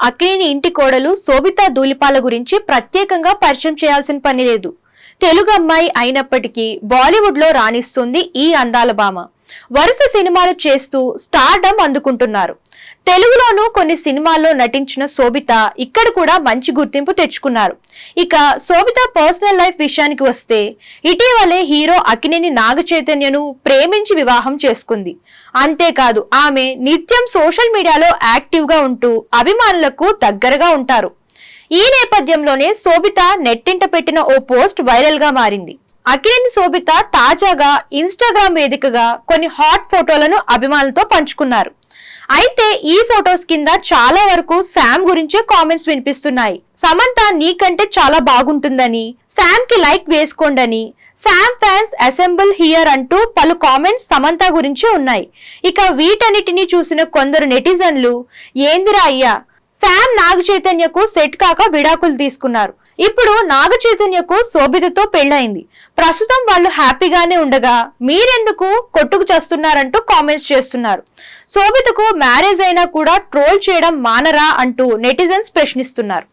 అక్కినేని ఇంటి కోడలు శోభిత ధూళిపాల గురించి ప్రత్యేకంగా పరిచయం చేయాల్సిన పని లేదు. తెలుగు అమ్మాయి అయినప్పటికీ బాలీవుడ్ లో రాణిస్తుంది ఈ అందాల భామ. వరుస సినిమాలు చేస్తూ స్టార్డమ్ అందుకుంటున్నారు. తెలుగులోనూ కొన్ని సినిమాల్లో నటించిన శోభిత ఇక్కడ కూడా మంచి గుర్తింపు తెచ్చుకున్నారు. ఇక శోభిత పర్సనల్ లైఫ్ విషయానికి వస్తే ఇటీవలే హీరో అక్కినేని నాగ చైతన్యను ప్రేమించి వివాహం చేసుకుంది. అంతేకాదు ఆమె నిత్యం సోషల్ మీడియాలో యాక్టివ్ గా ఉంటూ అభిమానులకు దగ్గరగా ఉంటారు. ఈ నేపథ్యంలోనే శోభిత నెట్టింట పెట్టిన ఓ పోస్ట్ వైరల్ గా మారింది. అక్కినేని శోభిత తాజాగా ఇన్స్టాగ్రామ్ వేదికగా కొన్ని హాట్ ఫోటోలను అభిమానులతో పంచుకున్నారు. అయితే ఈ ఫొటోస్ కింద చాలా వరకు శామ్ గురించే కామెంట్స్ వినిపిస్తున్నాయి. సమంత నీకంటే చాలా బాగుంటుందని, శామ్ కి లైక్ వేసుకోండని, శామ్ ఫ్యాన్స్ అసెంబుల్ హియర్ అంటూ పలు కామెంట్స్ సమంత గురించి ఉన్నాయి. ఇక వీటన్నిటిని చూసిన కొందరు నెటిజన్లు ఏందిరా అయ్యా, శామ్ నాగ చైతన్యకు సెట్ కాక విడాకులు తీసుకున్నారు. ఇప్పుడు నాగ చైతన్యకు శోభితతో పెళ్లైంది. ప్రస్తుతం వాళ్ళు హ్యాపీగానే ఉండగా మీరెందుకు కొట్టుకు చేస్తున్నారంటూ కామెంట్స్ చేస్తున్నారు. శోభితకు మ్యారేజ్ అయినా కూడా ట్రోల్ చేయడం మానరా అంటూ నెటిజన్స్ ప్రశ్నిస్తున్నారు.